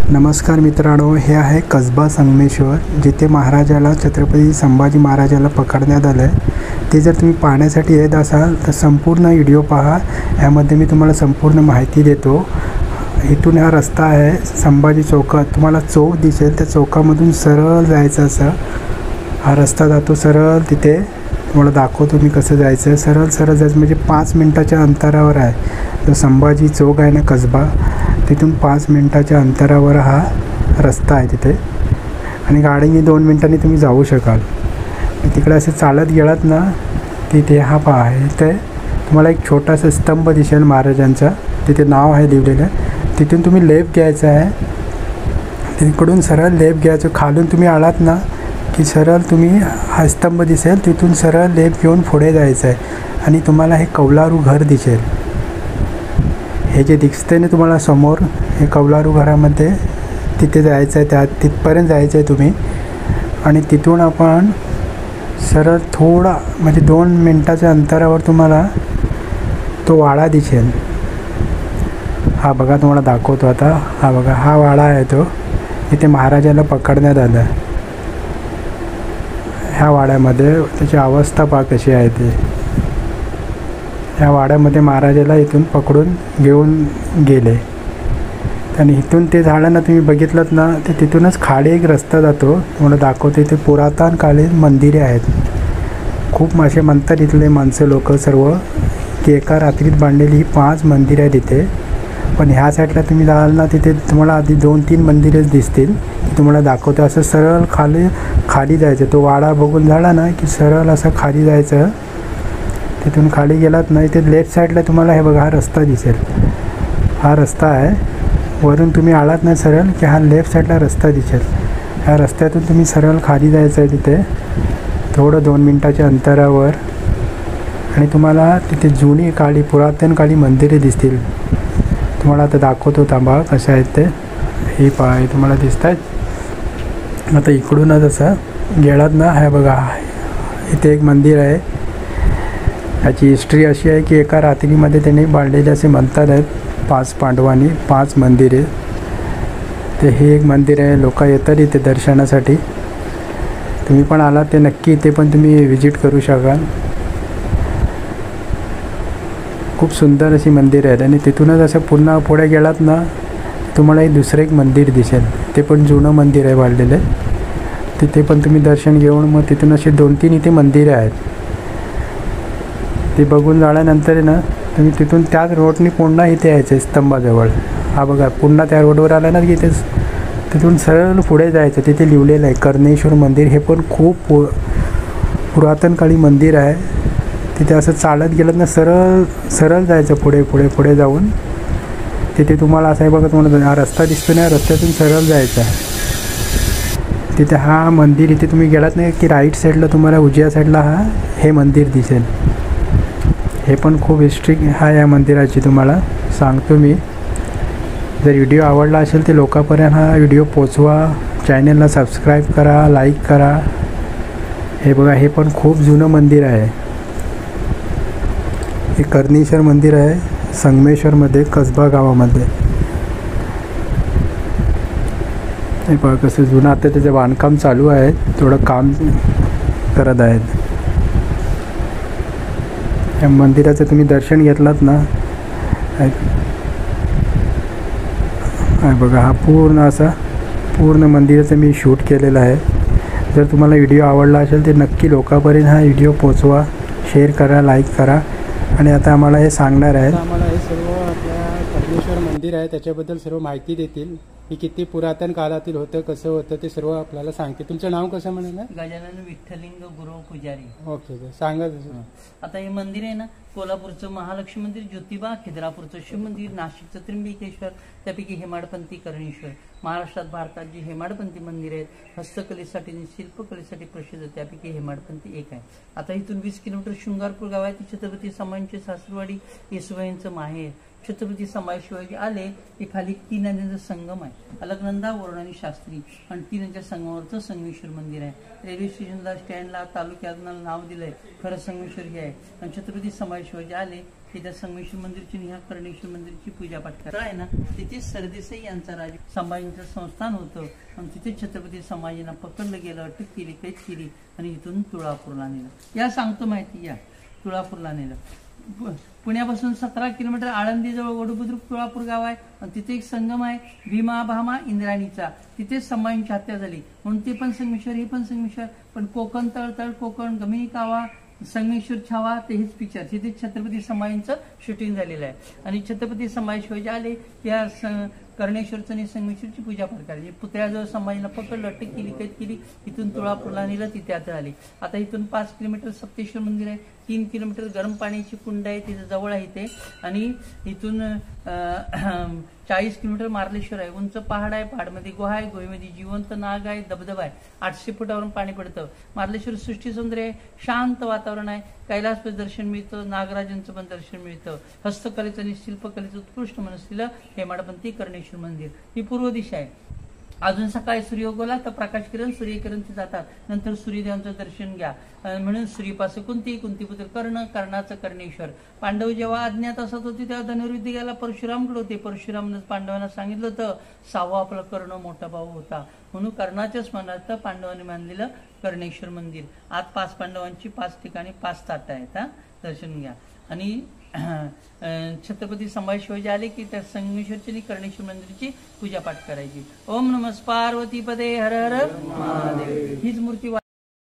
नमस्कार मित्रांनो, हे आहे कसबा संगमेश्वर, जिथे महाराजाला छत्रपती संभाजी महाराजाला पकडण्यात आलं आहे। ते जर तुम्ही पाहण्यासाठी येत असाल तर संपूर्ण व्हिडिओ पहा। यामध्ये मी तुम्हाला संपूर्ण माहिती देतो। इथून हा रस्ता आहे संभाजी चौकात, तुम्हाला चौक दिसेल, त्या चौकामधून सरळ जायचं असं हा रस्ता जातो सरळ। तिथे तुम्हाला दाखवतो मी कसं जायचं। सरळ जायचं म्हणजे 5 मिनिटाच्या अंतरावर आहे। जो संभाजी चौक आहे ना कसबा, तिथून 5 मिनिटाच्या अंतरावर हा रस्ता आहे तिथे, आणि गाडीने 2 मिनिटांनी तुम्ही जाऊ शकाल। तिकडे असे चालत गेलात ना, तिथे हा पहा आहे, इथे तुम्हाला एक छोटासा स्तंभ दिसेल महाराजांचा, तिथे नाव आहे लिहिलेलं। तिथून तुम्ही लेफ्ट घ्यायचं आहे, तिकडून सरळ लेफ्ट घ्यायचं। खालून तुम्ही आलात ना की सरळ तुम्ही हा स्तंभ दिसेल, तिथून सरळ लेफ्ट घेऊन पुढे जायचं आहे आणि तुम्हाला हे कौलारू घर दिसेल। हे जे दिसते ना तुम्हाला समोर, हे कौलारू घरामध्ये तिथे जायचं आहे, त्या तिथपर्यंत जायचं आहे तुम्ही। आणि तिथून आपण सरळ थोडा म्हणजे 2 मिनिटाच्या अंतरावर तुम्हाला तो वाडा दिसेल। हा बघा, तुम्हाला दाखवतो आता। हा बघा, हा वाडा आहे तो, इथे महाराजाला पकडण्यात आलं। ह्या वाड्यामध्ये त्याची अवस्था पहा कशी आहे ती। ह्या वाड्यामध्ये महाराजाला इथून पकडून घेऊन गेले, आणि इथून ते झालं ना, तुम्ही बघितलं ना, ते तिथूनच खाली एक रस्ता जातो, तुम्हाला दाखवतो। इथे पुरातनकालीन मंदिरे आहेत, खूप असे म्हणतात इथले माणसं लोक सर्व, की एका रात्रीत बांधलेली ही 5 मंदिरं आहेत इथे। पण ह्या साईडला तुम्ही जाल ना, तिथे तुम्हाला आधी 2-3 मंदिरेच दिसतील, तुम्हाला दाखवतो। असं सरळ खाली जायचं, तो वाडा बघून झाला ना की सरळ असं खाली जायचं। तिथून खाली गेलात ना, इथे लेफ्ट साईडला तुम्हाला हे बघा हा रस्ता दिसेल, हा रस्ता आहे। वरून तुम्ही आलात ना सरळ की हा लेफ्ट साईडला रस्ता दिसेल। ह्या रस्त्यातून तुम्ही सरळ खाली जायचं आहे तिथे थोडं 2 मिनिटाच्या अंतरावर, आणि तुम्हाला तिथे जुनी काळी पुरातनकाली मंदिरे दिसतील। तुम्हाला आता दाखवतो, थांबा कशा आहेत ते। हे पहा, हे तुम्हाला दिसत आहेत। आता इकडूनच असं गेलात ना, हे बघा इथे एक मंदिर आहे। याची हिस्ट्री अशी आहे की एका रात्रीमध्ये त्यांनी बांधलेले असे म्हणतात आहेत 5 पांडवांनी 5 मंदिरे। ते हे एक मंदिर आहे, लोक येतात इथे दर्शनासाठी। तुम्ही पण आलात ते नक्की इथे पण तुम्ही व्हिजिट करू शकाल। खूप सुंदर अशी मंदिर आहेत, आणि तिथूनच असं पुन्हा पुढे गेलात ना, तुम्हाला एक दुसरं एक मंदिर दिसेल, ते पण जुनं मंदिर आहे बांधलेलं। तिथे पण तुम्ही दर्शन घेऊन मग तिथून असे 2-3 इथे मंदिरे आहेत, ते बघून झाल्यानंतर ना तुम्ही तिथून त्याच रोडने पुन्हा इथे यायचं स्तंभाजवळ। हा बघा, पुन्हा त्या रोडवर आला ना की तिथून सरळ पुढे जायचं, तिथे लिहिलेलं आहे कर्णेश्वर मंदिर। हे पण खूप पुरातनकाळी मंदिर आहे। तिथे असं चालत गेलं ना, सरळ जायचं पुढे जाऊन तिथे तुम्हाला असं आहे बघा, तुम्हाला हा रस्ता दिसतो ना, रस्त्यातून सरळ जायचं आहे तिथे हा मंदिर। इथे तुम्ही गेलात नाही की राईट साईडला तुम्हाला उजव्या साईडला हे मंदिर दिसेल। हे पण खूप हिस्ट्री आहे या मंदिराची, तुम्हाला सांगतो मी। जर व्हिडिओ आवडला असेल तर लोकांपर्यंत हा व्हिडिओ पोचवा, चॅनलला सबस्क्राईब करा, लाईक करा। हे बघा, हे पण खूप जुनं मंदिर आहे। हे कर्णेश्वर मंदिर आहे संगमेश्वरमध्ये, कसबा गावामध्ये। हे बघा कसं जुनं, आता त्याचं बांधकाम चालू आहे, थोडं काम करत आहेत। या मंदिराचं तुम्ही दर्शन घेतलात ना, बघा हा पूर्ण मंदिराचं मी शूट केलेलं आहे। जर तुम्हाला व्हिडिओ आवडला असेल तर नक्की लोकांपर्यंत हा व्हिडिओ पोचवा, शेअर करा, लाईक करा। आणि आता आम्हाला हे सांगणार आहे, आम्हाला हे सर्व आपल्या कर्णेश्वर मंदिर आहे त्याच्याबद्दल सर्व माहिती देतील, की किती पुरातन काळातील होतं, कसं होतं ते सर्व आपल्याला सांगते। तुमचं नाव कसं म्हणाल? गजानन विठ्ठलिंग गुरव पुजारी। ओके, सांगा। आता हे मंदिर आहे ना, कोल्हापूरचं महालक्ष्मी मंदिर, ज्योतिबा, खिद्रापूरचं शिव मंदिर, नाशिकचं त्र्यंबकेश्वर, त्यापैकी हेमाडपंथी कर्णेश्वर। महाराष्ट्रात भारतात जी हेमाडपंथी मंदिर आहेत, हस्तकलेसाठी आणि शिल्पकलेसाठी प्रसिद्ध, त्यापैकी हेमाडपंथी एक आहे। आता इथून 20 किलोमीटर शृंगारपूर गाव आहे, छत्रपती संभाजींची सासरवाडी, येसुबाईंचं माहेर। छत्रपती संभाजी शिवाजी आले की खाली 3 नद्यांचा संगम आहे, अलकनंदा, वरुण आणि शास्त्री, आणि 3 नद्यांच्या संगमावरचं संगमेश्वर मंदिर आहे। रेल्वे स्टेशनला, स्टँडला, तालुक्याला नाव दिलंय, खरं संगमेश्वर हे आहे। आणि छत्रपती संभाजी शिवाजी आले तिथे संगमेश्वर मंदिरची आणि ह्या कर्णेश्वर मंदिरची पूजापाठ करा आहे ना, तिथे सरदेसाई यांचा राज संभाजींचं संस्थान होतं आणि तिथे छत्रपती संभाजींना पकडलं गेलं, अटक केली, कैद केली आणि इथून तुळापूरला नेलं. या सांगतो माहिती, या तुळापूरला नेलं. पुण्यापासून 17 किलोमीटर आळंदीजवळ वडुबुद्रुक तुळापूर गाव आहे आणि तिथे एक संगम आहे भीमा भामा इंद्राणीचा. तिथे संभाजींची हत्या झाली म्हणून ते पण संगमेश्वर, हे पण संगमेश्वर. पण कोकण तळतळ, कोकण गमिनी कावा, संगमेश्वर छावा ते हेच पिक्चर. तिथे छत्रपती संभाजींचं शूटिंग झालेलं आहे. आणि छत्रपती संभाजी शिवाजी आले या कर्णेश्वरचं आणि संगमेश्वरची पूजा पाठ करायची. पुतळ्याजवळ संभाजीला पकडलं, अटक केली, कैद केली, इथून तुळापूरला नेलं, तिथे आता आली. आता इथून 5 किलोमीटर सप्तेश्वर मंदिर आहे, 3 किलोमीटर गरम पाण्याची कुंड आहे, तिथे जवळ आहे ते. आणि इथून 40 किलोमीटर मार्लेश्वर आहे, उंच पहाड आहे, पहाडमध्ये गुहा आहे, गुहेमध्ये जिवंत नाग आहे, धबधबा आहे, 800 फुटावरून पाणी पडतं. मार्लेश्वर सृष्टी सौंदर्य आहे, शांत वातावरण आहे, कैलास दर्शन मिळतं, नागराजांचं पण दर्शन मिळतं. हस्तकलेचं आणि शिल्पकलेचं उत्कृष्ट मनसलेलं हेमाडपंथी कर्णेश्वर मंदिर. ही पूर्व दिशा आहे. अजून सकाळी सूर्य उगवला तर प्रकाश किरण, सूर्यकिरण ते जातात. नंतर सूर्यदेवांचं दर्शन घ्या. म्हणून सूर्यपासून कुंतीपुत्र कर्ण, कर्णाचं कर्णेश्वर. पांडव जेव्हा अज्ञात असत होते तेव्हा धनुर्विद्या घ्यायला परशुरामकडे होते. परशुरामनं पांडवांना सांगितलं होतं, 6वा आपला कर्ण मोठा भाऊ होता. म्हणून कर्णाच्या स्मरणार्थ पांडवांनी बांधलेलं कर्णेश्वर मंदिर. आज 5 पांडवांची 5 ठिकाणी 5 ताटं आहेत. दर्शन घ्या. आणि छत्रपती संभाजी शिवाजी आले की त्या संगमेश्वरची आणि कर्णेश्वर मंदिराची पूजापाठ करायची. ओम नमः पार्वती पदे हर हर महादेव. हीच मूर्ती